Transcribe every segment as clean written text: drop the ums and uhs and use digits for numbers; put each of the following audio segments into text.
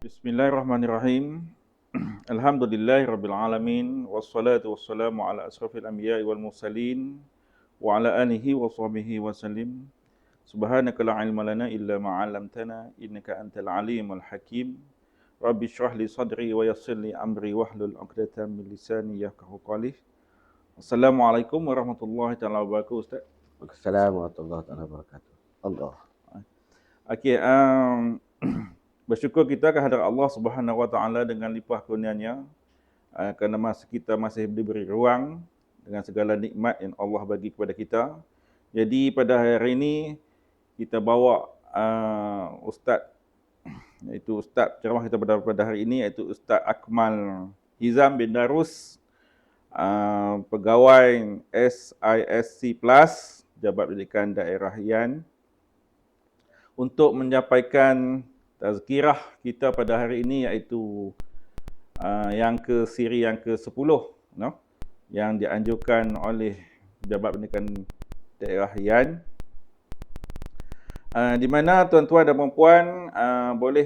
Bismillahirrahmanirrahim. Alhamdulillahirabbil alamin wassalatu wassalamu ala asrofil anbiya'i wal mursalin wa ala alihi wa sahbihi wasallim. Subhanaka la ilma lana illa ma 'allamtana innaka antal alimul hakim. Rabbi shrah li sadri wa yassir li amri wahlul 'uqdatam min lisani yafqahu qawli. Assalamualaikum warahmatullahi taala wabarakatuh, Ustaz. Assalamualaikum warahmatullahi wabarakatuh. Allah. Okey, bersyukur kita kehadrat Allah Subhanahu Wa Taala dengan limpah kurnia-Nya kerana kita masih diberi ruang dengan segala nikmat yang Allah bagi kepada kita. Jadi pada hari ini kita bawa Ustaz, iaitu Ustaz ceramah kita pada hari ini iaitu Ustaz Akmal Hizam bin Darus, pegawai SISC Plus, Jabat Pendidikan Daerah Yan, untuk menyampaikan tazkirah kita pada hari ini iaitu siri yang ke-10, no? Yang dianjurkan oleh Jabat Pendidikan Daerah Yan, di mana tuan-tuan dan puan boleh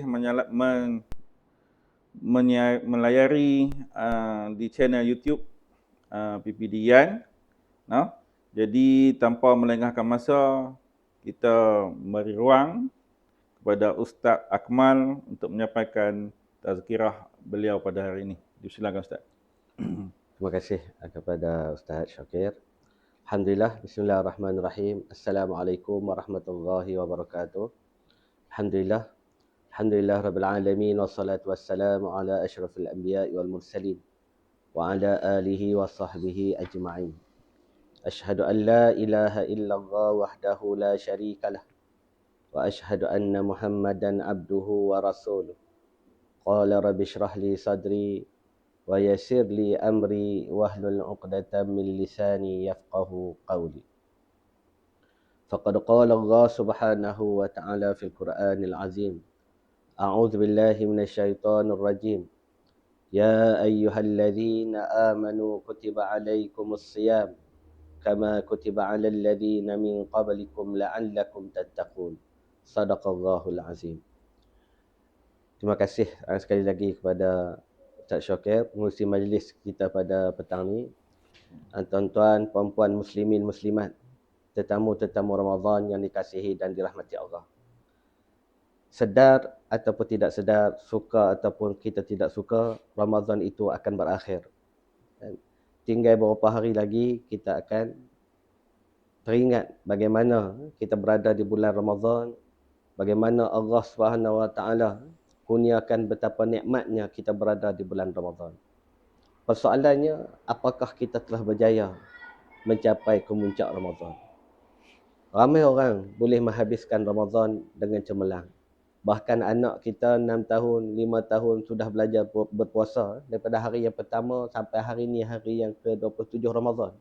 melayari di channel YouTube PPD Yan, no? Jadi tanpa melengahkan masa, kita beri ruang kepada Ustaz Akmal untuk menyampaikan tazkirah beliau pada hari ini. Silakan Ustaz. Terima kasih kepada Ustaz Syakir. Alhamdulillah, bismillahirrahmanirrahim. Assalamualaikum warahmatullahi wabarakatuh. Alhamdulillah. Alhamdulillah rabbil alamin wassalatu wassalamu ala asyrafil anbiya'i wal mursalin wa ala alihi wa sahbihi ajma'in. Asyhadu an la ilaha illallah wahdahu la syarikalah wa asyhadu anna Muhammadan abduhu wa rasuluh. Qala rabbi shrah li sadri wa yassir li amri wahlul 'uqdatam min lisani yafqahu qawli. Faqad qala Allah subhanahu wa ta'ala fil Qur'anil azim. A'udzu billahi minasyaitonir rajim. Ya ayyuhalladzina amanu kutiba 'alaikumus shiyam kama kutiba 'alal ladzina min qablikum la'allakum tattaqun. Sadaqallahul azim. Terima kasih sekali lagi kepada Ustaz Syakir, pengurusi majlis kita pada petang ni. Tuan-tuan, puan-puan muslimin muslimat, tetamu-tetamu Ramadan yang dikasihi dan dirahmati Allah. Sedar ataupun tidak sedar, suka ataupun kita tidak suka, Ramadan itu akan berakhir. Dan tinggal beberapa hari lagi kita akan teringat bagaimana kita berada di bulan Ramadan, bagaimana Allah Subhanahu Wa Taala kurniakan betapa nikmatnya kita berada di bulan Ramadan. Persoalannya, apakah kita telah berjaya mencapai kemuncak Ramadan? Ramai orang boleh menghabiskan Ramadan dengan cemerlang. Bahkan anak kita 6 tahun, 5 tahun sudah belajar berpuasa daripada hari yang pertama sampai hari ini, hari yang ke-27 Ramadan.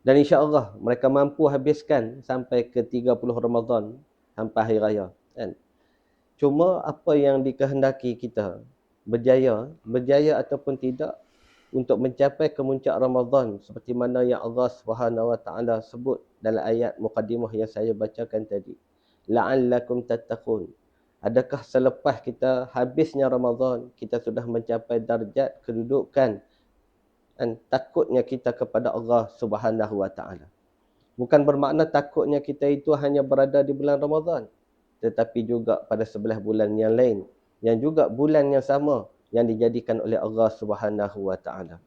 Dan insya-Allah mereka mampu habiskan sampai ke 30 Ramadan sampai hari raya, kan? Cuma apa yang dikehendaki kita, berjaya ataupun tidak untuk mencapai kemuncak Ramadan seperti mana yang Allah Subhanahu Wa Taala sebut dalam ayat mukadimah yang saya bacakan tadi. La'allakum tattaqun. Adakah selepas kita habisnya Ramadan, kita sudah mencapai darjat kedudukan dan takutnya kita kepada Allah Subhanahu Wa Taala. Bukan bermakna takutnya kita itu hanya berada di bulan Ramadan, tetapi juga pada 11 bulan yang lain, yang juga bulan yang sama yang dijadikan oleh Allah Subhanahu Wa Taala.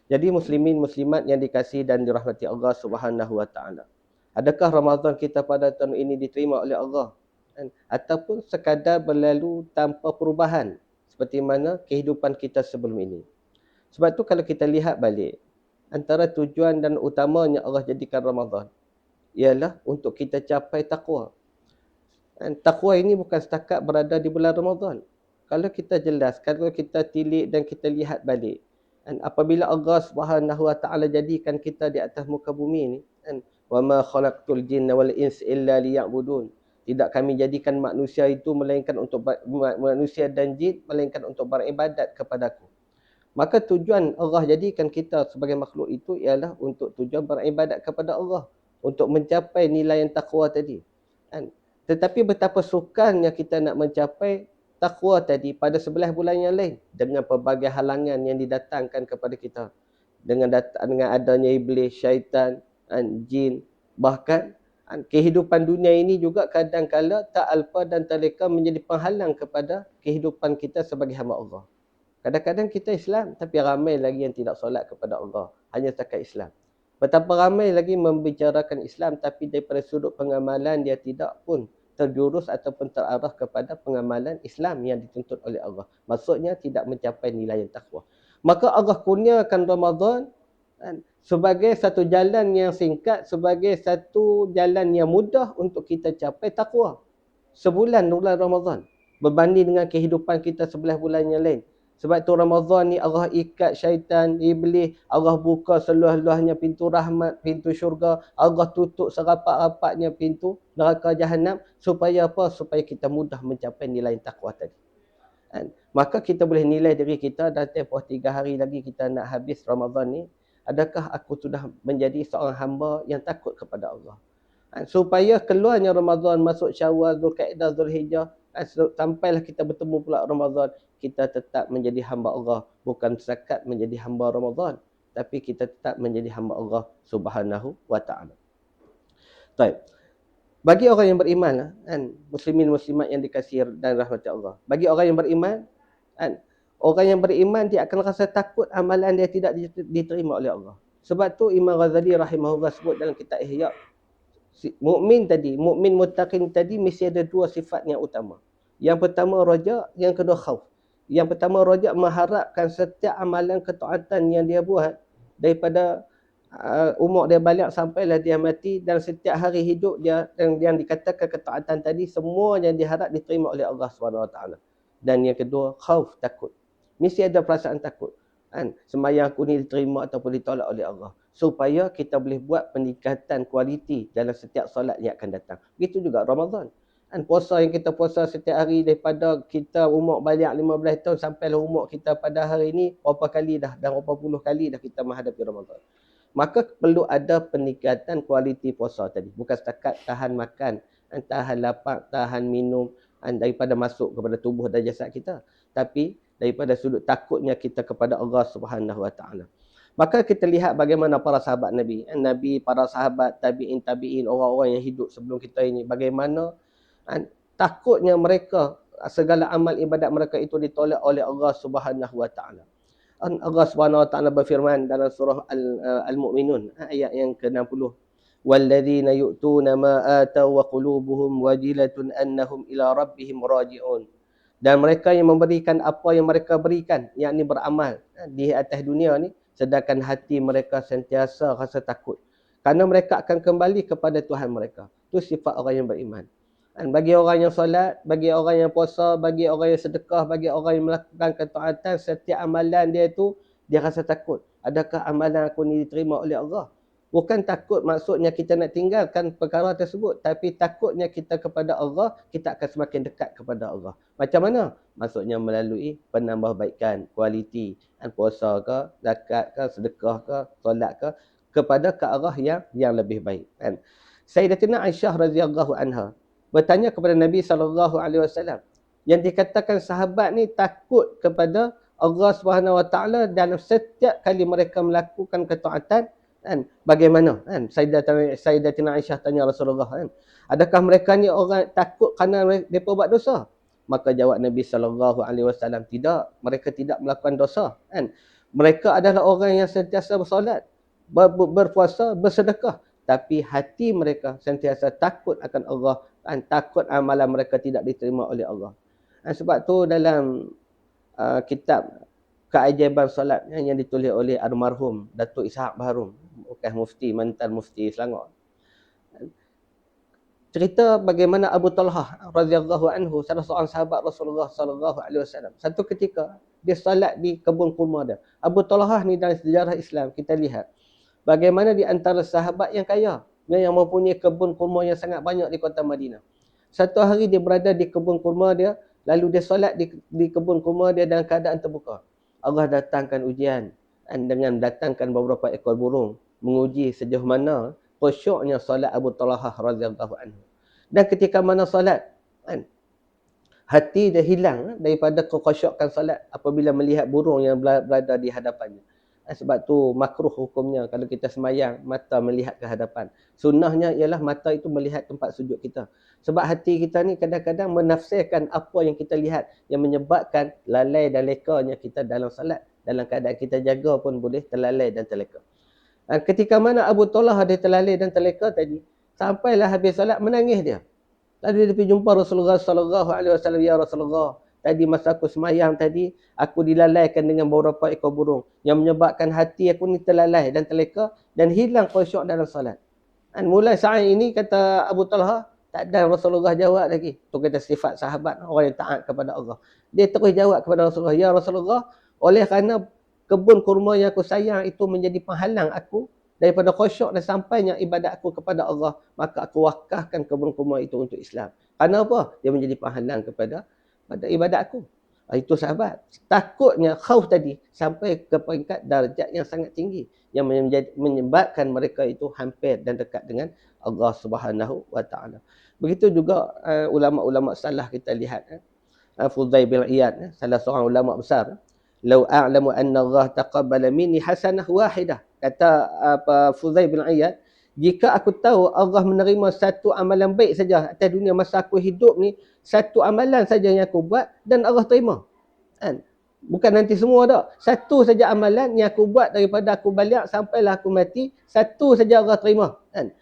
Jadi muslimin muslimat yang dikasihi dan dirahmati Allah Subhanahu Wa Taala, adakah Ramadan kita pada tahun ini diterima oleh Allah, ataupun sekadar berlalu tanpa perubahan seperti mana kehidupan kita sebelum ini? Sebab tu kalau kita lihat balik, antara tujuan dan utamanya Allah jadikan Ramadan ialah untuk kita capai takwa. Dan takwa ini bukan setakat berada di bulan Ramadan. Kalau kita jelas, kalau kita tilik dan kita lihat balik, dan apabila Allah Subhanahu Wa Taala jadikan kita di atas muka bumi ini, dan wa ma khalaqtul jinna wal ins illa liya'budun. Tidak kami jadikan manusia itu melainkan untuk manusia dan jin melainkan untuk beribadat kepadaku. Maka tujuan Allah jadikan kita sebagai makhluk itu ialah untuk tujuan beribadat kepada Allah, untuk mencapai nilai yang takwa tadi. Tetapi betapa sukarnya kita nak mencapai takwa tadi pada 11 bulan yang lain dengan pelbagai halangan yang didatangkan kepada kita. Dengan adanya iblis, syaitan, jin, bahkan kehidupan dunia ini juga kadang-kala tak alpa dan tak leka menjadi penghalang kepada kehidupan kita sebagai hamba Allah. Kadang-kadang kita Islam tapi ramai lagi yang tidak solat kepada Allah, hanya setakat Islam. Betapa ramai lagi membicarakan Islam tapi daripada sudut pengamalan dia tidak pun terjurus ataupun terarah kepada pengamalan Islam yang dituntut oleh Allah. Maksudnya tidak mencapai nilai yang takwa. Maka Allah kurniakan Ramadan sebagai satu jalan yang singkat, sebagai satu jalan yang mudah untuk kita capai takwa. Sebulan Ramadan berbanding dengan kehidupan kita 11 bulan yang lain. Sebab tu Ramadan ni Allah ikat syaitan, iblis, Allah buka seluas-luasnya pintu rahmat, pintu syurga, Allah tutup serapat-rapatnya pintu neraka jahanam. Supaya apa? Supaya kita mudah mencapai nilai takwa tadi. Maka kita boleh nilai diri kita dan tempoh 3 hari lagi kita nak habis Ramadan ni. Adakah aku sudah menjadi seorang hamba yang takut kepada Allah? Supaya keluarnya Ramadan, masuk Syawal, Zulkaidah, Zulhijjah, sampailah kita bertemu pula Ramadan, kita tetap menjadi hamba Allah, bukan setakat menjadi hamba Ramadan, tapi kita tetap menjadi hamba Allah Subhanahu wa taala. Baik. Bagi orang yang beriman, muslimin muslimat yang dikasihi dan rahmati Allah. Bagi orang yang beriman, orang yang beriman dia akan rasa takut amalan dia tidak diterima oleh Allah. Sebab tu Imam Ghazali rahimahullah sebut dalam kitab Ihya, mukmin tadi, mukmin muttaqin tadi mesti ada 2 sifat yang utama. Yang pertama raja, yang kedua khauf. Yang pertama raja mengharapkan setiap amalan ketaatan yang dia buat daripada umur dia balik sampailah dia mati, dan setiap hari hidup dia yang dikatakan ketaatan tadi semua yang diharap diterima oleh Allah SWT. Dan yang kedua khauf, takut. Mesti ada perasaan takut. Sembahyang aku ni diterima ataupun ditolak oleh Allah. Supaya kita boleh buat peningkatan kualiti dalam setiap solat yang akan datang. Begitu juga Ramadan. Puasa yang kita puasa setiap hari daripada kita umur balik 15 tahun sampailah umur kita pada hari ini, berapa kali dah, dan berapa puluh kali dah kita menghadapi Ramadan. Maka perlu ada peningkatan kualiti puasa tadi. Bukan setakat tahan makan, tahan lapar, tahan minum, daripada masuk kepada tubuh dan jasad kita. Tapi daripada sudut takutnya kita kepada Allah Subhanahu wa taala. Maka kita lihat bagaimana para sahabat Nabi, para sahabat, tabi'in, orang-orang yang hidup sebelum kita ini, bagaimana takutnya mereka, segala amal ibadat mereka itu ditolak oleh Allah Subhanahu wa taala. Allah Subhanahu wa taala berfirman dalam surah Al-Mu'minun ayat yang ke-60, walladzina yu'tuna ma ataw wa qulubuhum wajilatun annahum ila rabbihim raji'un. Dan mereka yang memberikan apa yang mereka berikan, yakni beramal di atas dunia ni, sedangkan hati mereka sentiasa rasa takut kerana mereka akan kembali kepada Tuhan mereka. Itu sifat orang yang beriman. Bagi orang yang solat, bagi orang yang puasa, bagi orang yang sedekah, bagi orang yang melakukan ketaatan, setiap amalan dia tu dia rasa takut. Adakah amalan aku ni diterima oleh Allah? Bukan takut maksudnya kita nak tinggalkan perkara tersebut, tapi takutnya kita kepada Allah, kita akan semakin dekat kepada Allah. Macam mana? Maksudnya melalui penambahbaikan kualiti, puasa ke, zakat ke, sedekah ke, solat ke, kepada ke arah yang lebih baik. Sayyidatina Aisyah radhiyallahu anha bertanya kepada Nabi SAW, yang dikatakan sahabat ni takut kepada Allah Subhanahu wa taala dalam setiap kali mereka melakukan ketaatan, bagaimana? Sayyidatina Aisyah tanya Rasulullah, adakah mereka ni orang takut kerana mereka buat dosa? Maka jawab Nabi SAW, tidak, mereka tidak melakukan dosa. Mereka adalah orang yang sentiasa bersolat, berpuasa, bersedekah, tapi hati mereka sentiasa takut akan Allah, takut amalan mereka tidak diterima oleh Allah. Sebab tu dalam kitab Keajaiban Solat yang ditulis oleh almarhum Datuk Ishaq Baharum, bekas mufti, mantan mufti Selangor, cerita bagaimana Abu Talhah radhiyallahu anhu, salah seorang sahabat Rasulullah sallallahu alaihi wasallam, satu ketika dia solat di kebun kurma dia. Abu Talhah ni dalam sejarah Islam kita lihat bagaimana di antara sahabat yang kaya, yang mempunyai kebun kurma yang sangat banyak di kota Madinah. Satu hari dia berada di kebun kurma dia, lalu dia solat di kebun kurma dia dalam keadaan terbuka. Allah datangkan ujian dengan datangkan beberapa ekor burung, menguji sejauh mana khusyuknya solat Abu Talhah radhiyallahu anhu. Dan ketika mana solat, Hati dia hilang daripada kekhusyukan solat apabila melihat burung yang berada di hadapannya. Sebab tu makruh hukumnya kalau kita semayang, mata melihat ke hadapan. Sunnahnya ialah mata itu melihat tempat sujud kita. Sebab hati kita ni kadang-kadang menafsirkan apa yang kita lihat yang menyebabkan lalai dan lekanya kita dalam solat. Dalam keadaan kita jaga pun boleh terlalai dan terleka. Ketika mana Abu Talha dia terlalai dan terleka tadi, sampailah habis solat menangis dia. Tadi dia pergi jumpa Rasulullah sallallahu alaihi wasallam, ya Rasulullah, tadi masa aku semayang tadi, aku dilalaikan dengan beberapa ekor burung yang menyebabkan hati aku ni terlalai dan terleka dan hilang khusyuk dalam solat. Dan mulai saat ini kata Abu Talha, tak ada Rasulullah jawab lagi. Tu kata sifat sahabat orang yang taat kepada Allah. Dia terus jawab kepada Rasulullah, ya Rasulullah, oleh kerana kebun kurma yang aku sayang itu menjadi penghalang aku daripada khusyuk dan sampainya ibadat aku kepada Allah, maka aku wakafkan kebun kurma itu untuk Islam. Kerana apa? Dia menjadi penghalang kepada ibadat aku. Itu sahabat. Takutnya khauf tadi sampai ke peringkat darjat yang sangat tinggi yang menyebabkan mereka itu hampir dan dekat dengan Allah Subhanahu wa taala. Begitu juga ulama-ulama salah kita lihat. Fudail bin Iyad, salah seorang ulama besar. Lau a'lamu anna Allah taqabbala minni hasanah wahidah. Kata Fudail bin Iyad, jika aku tahu Allah menerima satu amalan baik saja atas dunia masa aku hidup ni, satu amalan saja yang aku buat dan Allah terima. Kan? Bukan nanti semua tak. Satu saja amalan yang aku buat daripada aku balik sampailah aku mati, satu saja Allah terima. Kan?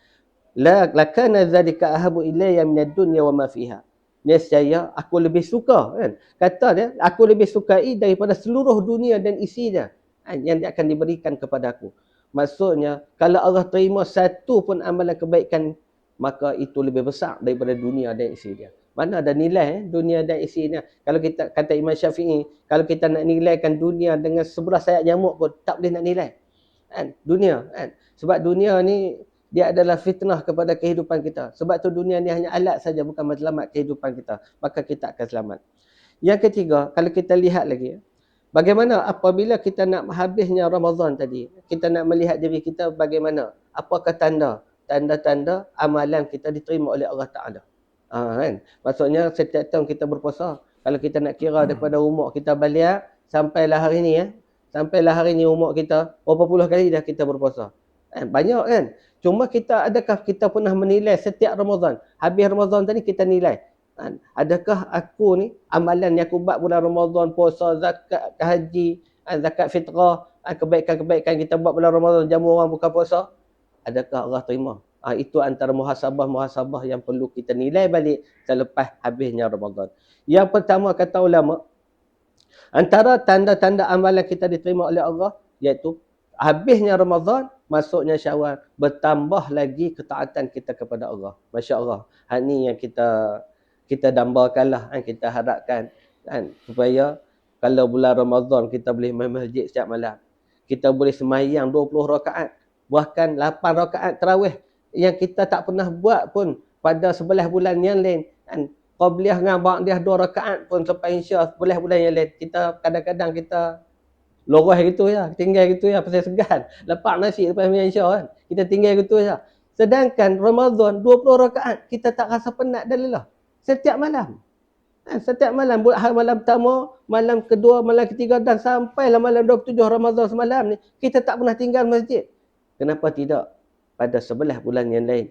Lakana dzalika ahabu ilayya minad dunya wa ma fiha. Nescaya aku lebih suka, kan? Kata dia, aku lebih sukai daripada seluruh dunia dan isinya, kan? Yang dia akan diberikan kepada aku. Maksudnya, kalau Allah terima satu pun amalan kebaikan, maka itu lebih besar daripada dunia dan isinya. Mana ada nilai dunia dan isinya. Kalau kita, kata Imam Syafi'i, kalau kita nak nilaikan dunia dengan sebelah sayap nyamuk pun, tak boleh nak nilai. Kan? Dunia. Kan? Sebab dunia ni, dia adalah fitnah kepada kehidupan kita. Sebab tu dunia ni hanya alat saja, bukan matlamat kehidupan kita. Maka kita akan selamat. Yang ketiga, kalau kita lihat lagi, bagaimana apabila kita nak habisnya Ramadan tadi, kita nak melihat diri kita bagaimana? Apakah tanda-tanda amalan kita diterima oleh Allah Ta'ala? Kan? Maksudnya setiap tahun kita berpuasa. Kalau kita nak kira daripada umur kita balik, sampailah hari ni, sampailah hari ni umur kita, berapa puluh kali dah kita berpuasa. Banyak kan? Cuma adakah kita pernah menilai setiap Ramadan? Habis Ramadan tadi kita nilai. Adakah aku ni, amalan yang aku buat bulan Ramadan, puasa, zakat, haji, zakat fitrah, kebaikan-kebaikan kita buat bulan Ramadan, jamu orang buka puasa, adakah Allah terima? Itu antara muhasabah-muhasabah yang perlu kita nilai balik selepas habisnya Ramadan. Yang pertama kata ulama, antara tanda-tanda amalan kita diterima oleh Allah, iaitu habisnya Ramadan, masuknya Syawal, bertambah lagi ketaatan kita kepada Allah. Masya Allah. Hal ni yang kita dambakanlah, kita harapkan, kan, supaya kalau bulan Ramadan kita boleh main masjid setiap malam. Kita boleh semayang 20 rakaat, bahkan 8 rakaat tarawih yang kita tak pernah buat pun pada 11 bulan yang lain. Kan? Qabliyah dengan ba'diyah 2 rakaat pun sampai insya 11 bulan yang lain. Kita kadang-kadang kita lorah gitu ya, tinggal gitu ya, pasal segan. Lepak nasi lepas minyak insya kan. Kita tinggal gitu ya. Sedangkan Ramadan 20 rakaat, kita tak rasa penat dan lelah. Setiap malam. Setiap malam, malam pertama, malam kedua, malam ketiga dan sampailah malam 27 Ramadan semalam ni, kita tak pernah tinggal masjid. Kenapa tidak? Pada 11 bulan yang lain.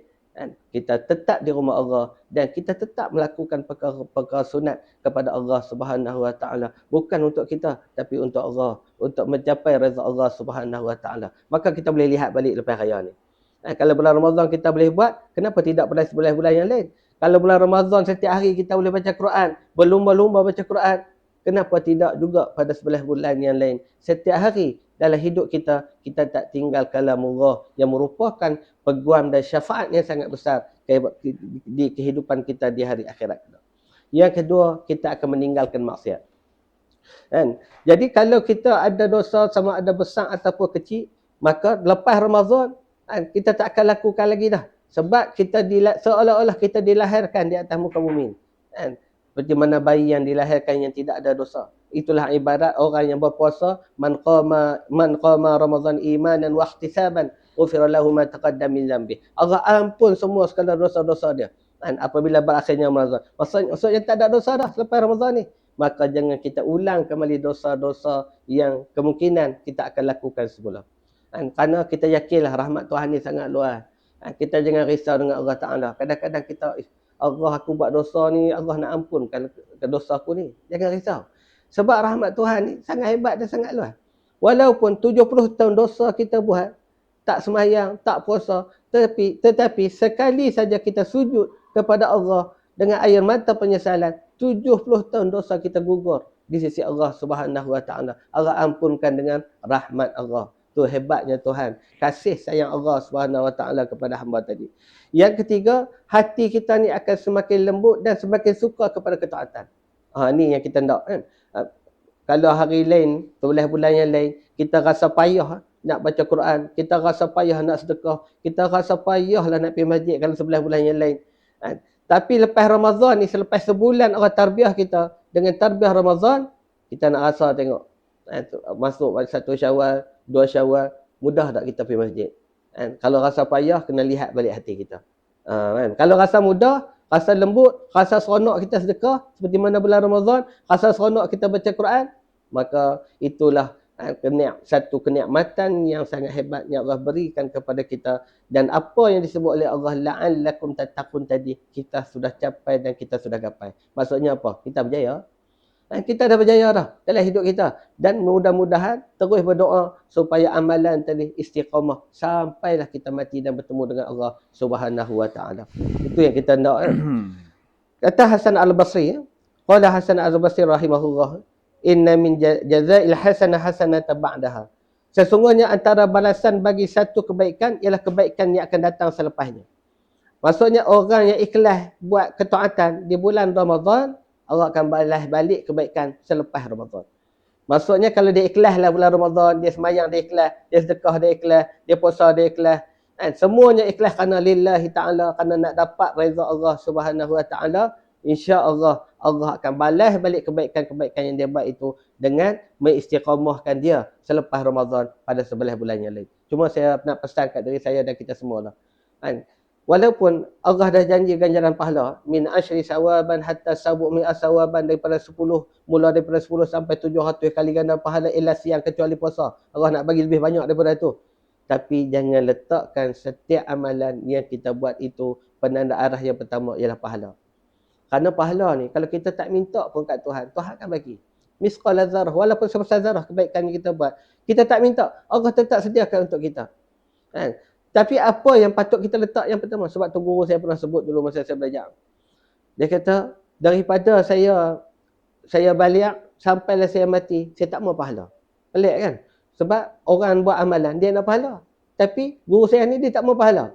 Kita tetap di rumah Allah dan kita tetap melakukan perkara-perkara sunat kepada Allah Subhanahu wa taala, bukan untuk kita tapi untuk Allah, untuk mencapai redha Allah Subhanahu wa taala. Maka kita boleh lihat balik lepas raya ni. Kalau bulan Ramadan kita boleh buat, kenapa tidak pada 11 bulan yang lain? Kalau bulan Ramadan setiap hari kita boleh baca Quran, berlumba-lumba baca Quran, kenapa tidak juga pada 11 bulan yang lain? Setiap hari dalam hidup kita, kita tak tinggal kalamullah yang merupakan peguam dan syafaat yang sangat besar di kehidupan kita di hari akhirat. Yang kedua, kita akan meninggalkan maksiat. Kan? Jadi kalau kita ada dosa sama ada besar ataupun kecil, maka lepas Ramadan, kita tak akan lakukan lagi dah. Sebab kita seolah-olah kita dilahirkan di atas muka bumi. Kan? Seperti mana bayi yang dilahirkan yang tidak ada dosa. Itulah ibarat orang yang berpuasa, man qama Ramadan imanan wa ihtisaban, ghufira lahu ma taqaddama min dhanbi. Allah ampun semua segala dosa-dosa dia. Dan apabila berakhirnya Ramadan, maksudnya tak ada dosa dah selepas Ramadan ni, maka jangan kita ulang kembali dosa-dosa yang kemungkinan kita akan lakukan sebelum. Kerana kita yakinlah rahmat Tuhan ni sangat luas. Kita jangan risau dengan Allah Ta'ala. Kadang-kadang kita, Allah aku buat dosa ni, Allah nak ampunkan dosa aku ni. Jangan risau. Sebab rahmat Tuhan ni sangat hebat dan sangat luas. Walaupun 70 tahun dosa kita buat, tak sembahyang, tak puasa, tetapi sekali saja kita sujud kepada Allah dengan air mata penyesalan, 70 tahun dosa kita gugur di sisi Allah Subhanahu Wa Taala. Allah ampunkan dengan rahmat Allah. Tu hebatnya Tuhan. Kasih sayang Allah Subhanahu Wa Taala kepada hamba tadi. Yang ketiga, hati kita ni akan semakin lembut dan semakin suka kepada ketaatan. Ni yang kita nak kan. Kalau hari lain, 12 bulan yang lain, kita rasa payah nak baca Quran, kita rasa payah nak sedekah, kita rasa payah lah nak pergi masjid kalau 11 bulan yang lain. Tapi lepas Ramadan ni, selepas sebulan orang tarbiyah kita, dengan tarbiyah Ramadan, kita nak rasa tengok. Masuk satu Syawal, 2 Syawal, mudah tak kita pergi masjid. Kalau rasa payah, kena lihat balik hati kita. Kalau rasa mudah, rasa lembut, rasa seronok kita sedekah, seperti mana bulan Ramadan, rasa seronok kita baca Quran, maka itulah satu kenikmatan yang sangat hebat yang Allah berikan kepada kita. Dan apa yang disebut oleh Allah, la'allakum tattaqun tadi, kita sudah capai dan kita sudah gapai. Maksudnya apa? Kita berjaya. Kita dah berjaya dah dalam hidup kita. Dan mudah-mudahan terus berdoa supaya amalan tadi istiqamah sampailah kita mati dan bertemu dengan Allah Subhanahu Wa Taala. Itu yang kita nak. Kata Hasan Al-Basri, qala Hasan Al-Basri rahimahullah, inna min jazail hasanah hasanatan ba'daha. Sesungguhnya antara balasan bagi satu kebaikan ialah kebaikan yang akan datang selepasnya. Maksudnya orang yang ikhlas buat ketaatan di bulan Ramadan, Allah akan balas balik kebaikan selepas Ramadan. Maksudnya kalau dia ikhlas lah bulan Ramadan, dia semayang dia ikhlas, dia sedekah dia ikhlas, dia puasa dia ikhlas, semuanya ikhlas kerana lillahi ta'ala, kerana nak dapat reza Allah Subhanahu Wa Ta'ala, insya-Allah Allah akan balas balik kebaikan-kebaikan yang dia buat itu dengan mengistiqamahkan dia selepas Ramadan pada 11 bulan yang lain. Cuma saya nak pesan kat diri saya dan kita semua lah. Walaupun Allah dah janji ganjaran pahala, min asyri sawaban hatta sabu mi'a sawaban, daripada 10, mula daripada 10 sampai 700 kali ganda pahala illa siang, kecuali puasa. Allah nak bagi lebih banyak daripada itu. Tapi jangan letakkan setiap amalan yang kita buat itu penanda arah yang pertama ialah pahala. Kerana pahala ni, kalau kita tak minta pun kat Tuhan, Tuhan akan bagi. Misqala zarah, walaupun sebesar zarah kebaikan yang kita buat, kita tak minta, Allah tetap sediakan untuk kita. Tapi apa yang patut kita letak yang pertama? Sebab tu guru saya pernah sebut dulu masa saya belajar. Dia kata, daripada saya balik sampailah saya mati, saya tak mau pahala. Pelik kan? Sebab orang buat amalan, dia nak pahala. Tapi guru saya ni dia tak mau pahala.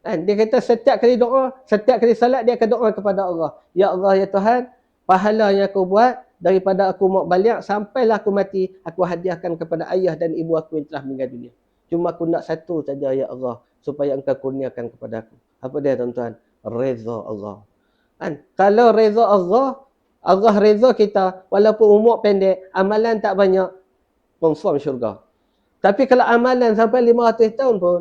Dia kata setiap kali doa, setiap kali salat, dia akan doa kepada Allah. Ya Allah, ya Tuhan, pahala yang aku buat daripada aku mau balik sampailah aku mati, aku hadiahkan kepada ayah dan ibu aku yang telah meninggal dunia. Cuma aku nak satu saja ya Allah, supaya engkau kurniakan kepada aku. Apa dia tuan-tuan? Reza Allah. Kalau reza Allah, Allah reza kita, walaupun umur pendek, amalan tak banyak, confirm syurga. Tapi kalau amalan sampai 500 tahun pun,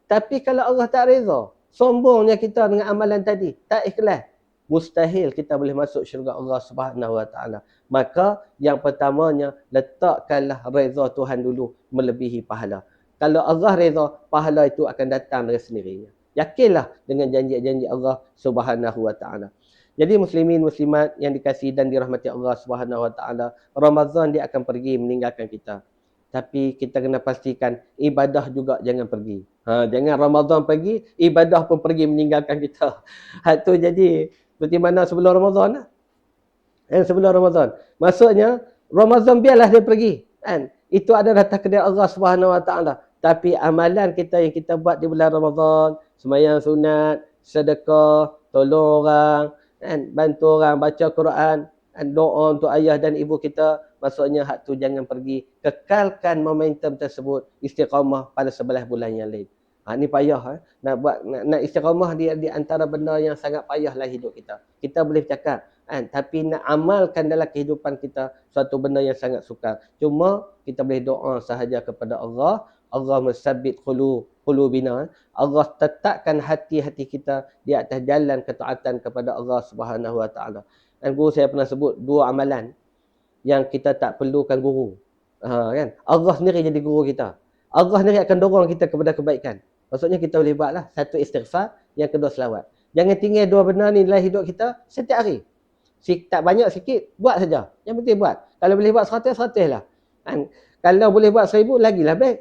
tapi kalau Allah tak reza, sombongnya kita dengan amalan tadi, tak ikhlas, mustahil kita boleh masuk syurga Allah Subhanahu Wa Taala. Maka yang pertamanya, letakkanlah reza Tuhan dulu melebihi pahala. Kalau Allah reza, pahala itu akan datang dengan sendirinya. Yakinlah dengan janji-janji Allah Subhanahu Wa Taala. Jadi muslimin muslimat yang dikasihi dan dirahmati Allah Subhanahu Wa Taala, Ramadan dia akan pergi meninggalkan kita. Tapi kita kena pastikan ibadah juga jangan pergi. Jangan Ramadan pergi, ibadah pun pergi meninggalkan kita. Itu jadi seperti mana sebelum Ramadan. Sebelum Ramadan. Maksudnya Ramadan biarlah dia pergi. Itu adalah takdir Allah Subhanahu Wa Taala. Tapi amalan kita yang kita buat di bulan Ramadan, sembahyang sunat, sedekah, tolong orang, bantu orang baca Quran, doa untuk ayah dan ibu kita, maksudnya hak tu jangan pergi. Kekalkan momentum tersebut, istiqamah pada 11 bulan yang lain. Ni payah. Nak istiqamah di antara benda yang sangat payah lah hidup kita. Kita boleh cakap, tapi nak amalkan dalam kehidupan kita suatu benda yang sangat sukar. Cuma kita boleh doa sahaja kepada Allah. Allah musabbit qulub. qulubina. Allah tetapkan hati-hati kita di atas jalan ketaatan kepada Allah Subhanahu Wa Taala. Dan guru saya pernah sebut dua amalan yang kita tak perlukan guru. Kan? Allah sendiri jadi guru kita. Allah sendiri akan dorong kita kepada kebaikan. Maksudnya kita boleh buatlah. Satu istighfar, yang kedua selawat. Jangan tinggal dua benda ni dalam hidup kita setiap hari. Tak banyak sikit, buat saja. Yang penting buat. Kalau boleh buat 100, 100 lah. Kan? Kalau boleh buat 1000, lagilah baik.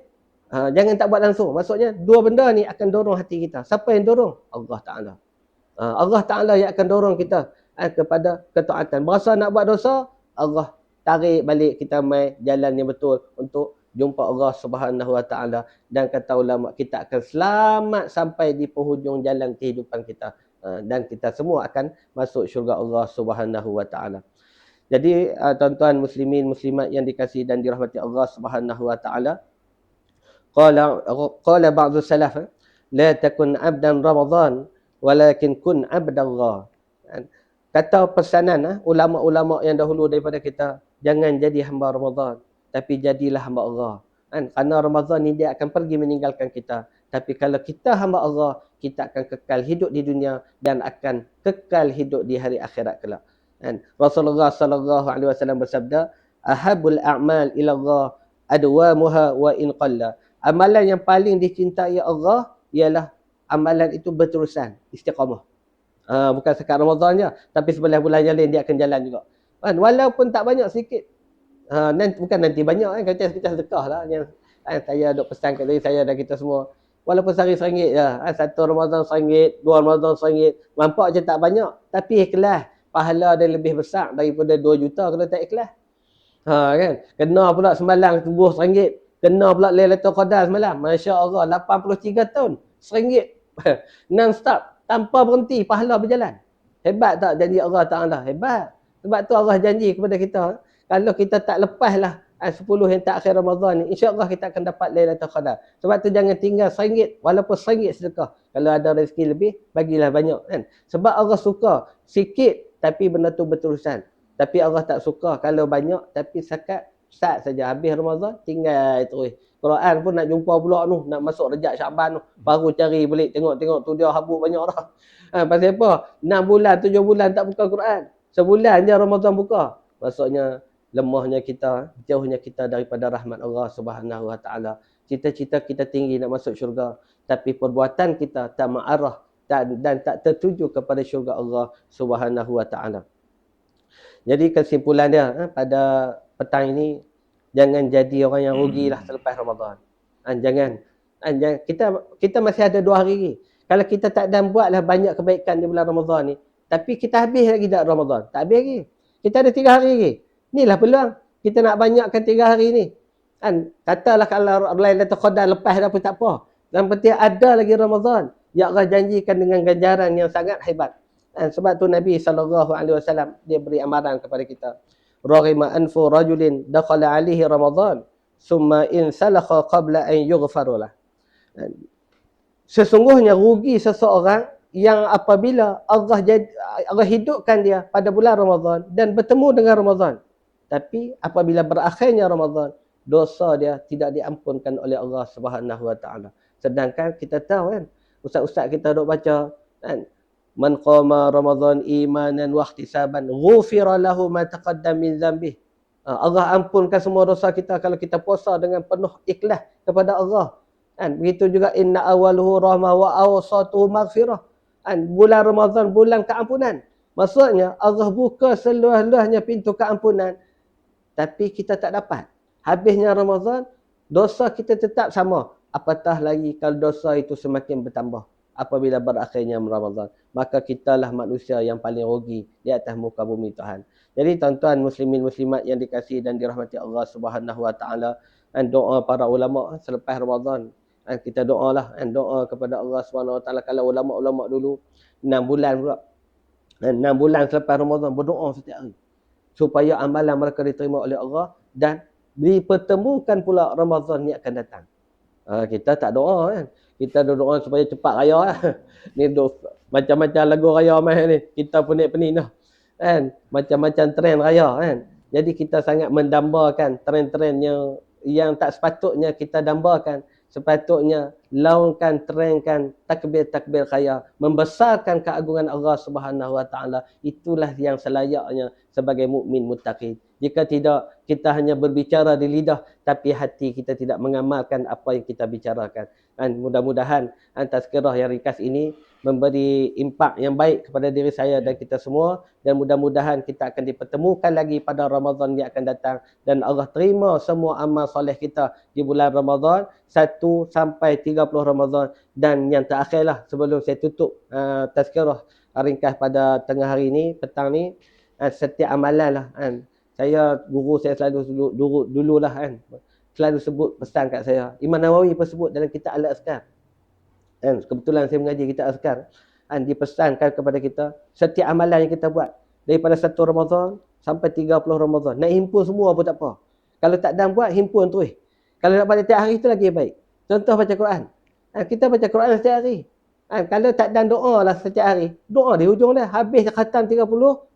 Jangan tak buat langsung. Maksudnya dua benda ni akan dorong hati kita. Siapa yang dorong? Allah Ta'ala. Allah Ta'ala yang akan dorong kita kepada ketaatan. Berasa nak buat dosa, Allah tarik balik kita mai jalan yang betul untuk jumpa Allah Subhanahu Wa Taala. Dan kata ulama, kita akan selamat sampai di penghujung jalan kehidupan kita. Dan kita semua akan masuk syurga Allah Subhanahu Wa Taala. Jadi tuan-tuan muslimin muslimat yang dikasihi dan dirahmati Allah Subhanahu Wa Taala, qala ba'du salaf, la takun 'abdan Ramadan walakin kun 'abdallah. Kata pesanan ulama-ulama yang dahulu daripada kita, jangan jadi hamba Ramadan, tapi jadilah hamba Allah. Kerana Ramadan ni dia akan pergi meninggalkan kita. Tapi kalau kita hamba Allah, kita akan kekal hidup di dunia dan akan kekal hidup di hari akhirat kelak. Rasulullah sallallahu alaihi wasallam bersabda, ahabul a'mal ila Allah adwamuha wa in qalla. Amalan yang paling dicintai Allah ialah amalan itu berterusan, istiqamah. Bukan sekat Ramadan je, tapi sebelah bulan yang lain dia akan jalan juga. Walaupun tak banyak, sikit. Bukan nanti banyak kita sedekah lah. Yang saya duk pesan kat tadi, saya dan kita semua. Walaupun sehari RM1 je. Satu Ramadan RM1, dua Ramadan RM1. Nampak je tak banyak, tapi ikhlas. Pahala dia lebih besar daripada 2 juta kalau tak ikhlas. Kan? Kena pula semalam tubuh RM1. Kena pula Lailatul Qadar semalam. Masya Allah, 83 tahun. RM1. Non-stop. Tanpa berhenti, pahala berjalan. Hebat tak janji Allah Ta'ala? Hebat. Sebab tu Allah janji kepada kita, kalau kita tak lepaslah 10 yang tak akhir Ramadan ni, insya-Allah kita akan dapat Lailatul Qadar. Sebab tu jangan tinggal RM1, walaupun RM1 sedekah. Kalau ada rezeki lebih, bagilah banyak kan. Sebab Allah suka sikit tapi benda tu berterusan. Tapi Allah tak suka kalau banyak tapi start saja. Habis Ramadan tinggal terus. Quran pun nak jumpa pula tu, nak masuk Rejab Syaban tu, baru cari balik tengok tu dia habuk banyak dah. Pasal apa? 6 bulan, 7 bulan tak buka Quran. Sebulan je Ramadan buka. Maksudnya lemahnya kita, jauhnya kita daripada rahmat Allah Subhanahu Wa Taala. Cita-cita kita tinggi nak masuk syurga, tapi perbuatan kita tak ma'arah dan tak tertuju kepada syurga Allah Subhanahu Wa Taala. Jadi kesimpulan dia pada petang ini, jangan jadi orang yang rugilah selepas Ramadan. Jangan. Kita masih ada 2 hari lagi. Kalau kita tak dan buatlah banyak kebaikan di bulan Ramadan ni, tapi kita habis lagi tak Ramadan? Tak habis lagi. Kita ada 3 hari lagi. Inilah peluang. Kita nak banyakkan 3 hari ni. Katalah kalau Lailatul Qadar lepas dah pun tak apa. Yang penting ada lagi Ramadan. Ya Allah janjikan dengan ganjaran yang sangat hebat. Sebab tu Nabi SAW dia beri amaran kepada kita. Raghima anfu rajulin dakhala alaihi Ramadan summa in salakha qabla an yughfar lah. Sesungguhnya rugi seseorang yang apabila Allah hidupkan dia pada bulan Ramadan dan bertemu dengan Ramadan, tapi apabila berakhirnya Ramadan, dosa dia tidak diampunkan oleh Allah Subhanahu Wa Taala. Sedangkan kita tahu kan, ustaz-ustaz kita duk baca kan, man qama Ramadan imanan wa ihtisaban ghufira lahu ma taqaddam min dhanbih. Allah ampunkan semua dosa kita kalau kita puasa dengan penuh ikhlas kepada Allah. Begitu juga inna awaluhu rahmah wa awsatuhu maghfirah. Bulan Ramadan bulan keampunan. Maksudnya Allah buka seluas-luasnya pintu keampunan, tapi kita tak dapat. Habisnya Ramadan, dosa kita tetap sama. Apatah lagi kalau dosa itu semakin bertambah apabila berakhirnya Ramadan. Maka kitalah manusia yang paling rugi di atas muka bumi Tuhan. Jadi tuan-tuan muslimin muslimat yang dikasihi dan dirahmati Allah Subhanahu Wa Taala, doa para ulama selepas Ramadan. Kita doalah, doa kepada Allah Subhanahu Wa Taala. Kalau ulama-ulama dulu 6 bulan pula. 6 bulan selepas Ramadan berdoa setiap hari supaya amalan mereka diterima oleh Allah dan dipertemukan pula Ramadan ni akan datang. Kita tak doa kan. Kita doa supaya cepat raya lah. Ni macam-macam lagu raya mai ni. Kita pun naik pening dah. Kan? Macam-macam trend raya kan. Jadi kita sangat mendambakan trend-trend yang tak sepatutnya kita dambakan. Sepatutnya laungkan, terangkan takbir-takbir kaya, membesarkan keagungan Allah Subhanahu Wa Taala. Itulah yang selayaknya sebagai mukmin muttaqin. Jika tidak, kita hanya berbicara di lidah, tapi hati kita tidak mengamalkan apa yang kita bicarakan. Dan mudah-mudahan tazkirah yang ringkas ini memberi impak yang baik kepada diri saya dan kita semua, dan mudah-mudahan kita akan dipertemukan lagi pada Ramadan yang akan datang, dan Allah terima semua amal soleh kita di bulan Ramadan 1 sampai 30 Ramadan. Dan yang terakhirlah sebelum saya tutup tazkirah ringkas pada tengah hari ini, petang ni, setiap amalan lah kan. Saya, guru saya selalu dululah kan, selalu sebut pesan kat saya. Imam Nawawi pun sebut dalam kitab Al-Azkar. Kan, kebetulan saya mengaji kitab Azkar. Kan, dipesankan kepada kita setiap amalan yang kita buat daripada 1 Ramadan sampai 30 Ramadan. Nak himpun semua pun tak apa. Kalau tak dan buat, himpun terus. Kalau nak baca tiap hari itu lagi baik. Contoh baca Quran. Kita baca Quran setiap hari. Kalau tak dan doa lah setiap hari. Doa di hujung dah. Habis khatam 30.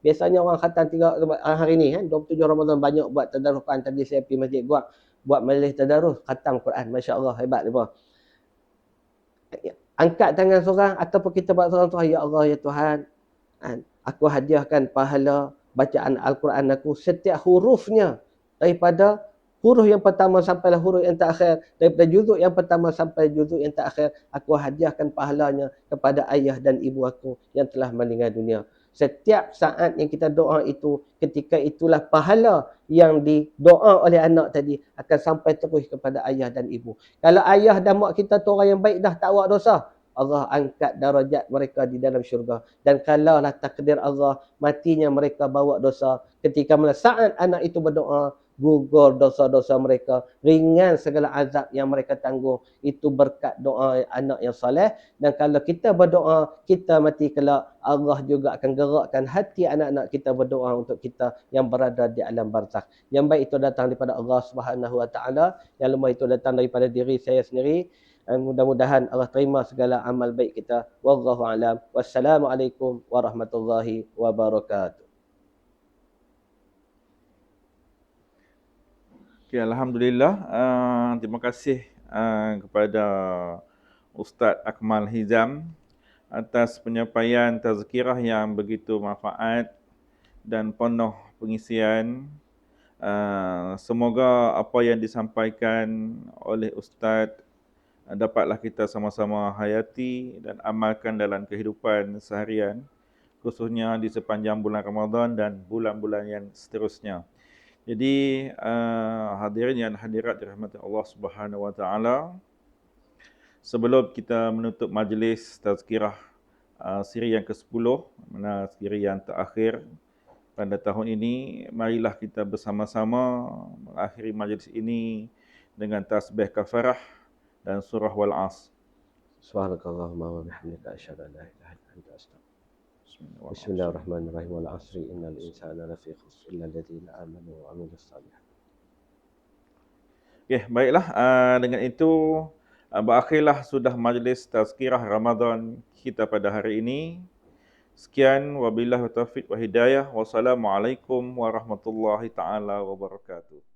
Biasanya orang khatam 3 hari ni kan. 27 Ramadan banyak buat tadarus Quran. Tadi saya pergi masjid buat majlis tadarus. Khatam Quran. Masya Allah. Hebat dia. Angkat tangan seorang ataupun kita buat seorang, ya Allah ya Tuhan, aku hadiahkan pahala bacaan Al-Quran aku setiap hurufnya, daripada huruf yang pertama sampai huruf yang terakhir, daripada juzuk yang pertama sampai juzuk yang terakhir, aku hadiahkan pahalanya kepada ayah dan ibu aku yang telah meninggal dunia. Setiap saat yang kita doa itu, ketika itulah pahala yang didoa oleh anak tadi akan sampai terus kepada ayah dan ibu. Kalau ayah dan mak kita tu orang yang baik dah, tak buat dosa, Allah angkat darajat mereka di dalam syurga. Dan kalaulah takdir Allah, matinya mereka bawa dosa, ketika mana saat anak itu berdoa, gugur dosa-dosa mereka, ringan segala azab yang mereka tanggung. Itu berkat doa anak yang soleh. Dan kalau kita berdoa, kita mati kelak, Allah juga akan gerakkan hati anak-anak kita berdoa untuk kita yang berada di alam barzakh. Yang baik itu datang daripada Allah Subhanahu Wa Taala, yang lemah itu datang daripada diri saya sendiri. Dan mudah-mudahan Allah terima segala amal baik kita. Wallahu a'lam. Wassalamualaikum warahmatullahi wabarakatuh. Okay, Alhamdulillah. Terima kasih kepada Ustaz Akmal Hizam atas penyampaian tazkirah yang begitu manfaat dan penuh pengisian. Semoga apa yang disampaikan oleh Ustaz dapatlah kita sama-sama hayati dan amalkan dalam kehidupan seharian, khususnya di sepanjang bulan Ramadan dan bulan-bulan yang seterusnya. Jadi hadirin yang hadirat dirahmati Allah Subhanahu Wa Taala, sebelum kita menutup majlis tazkirah siri yang ke-10, mana siri yang terakhir pada tahun ini, marilah kita bersama-sama mengakhiri majlis ini dengan tasbih kafarah dan surah Wal 'Asr. Subhanakallahumma wa bihamdika asyhadu an la ilaha illa anta astaghfiruka. Bismillahirrahmanirrahim. Wal 'asri innal insana lafi khusr illa alladziina aamanu wa 'amilus shalihat. Okay, baiklah. Dengan itu berakhirlah sudah majlis tazkirah Ramadan kita pada hari ini. Sekian, wabillahi taufiq wa hidayah. Wassalamualaikum warahmatullahi taala wabarakatuh.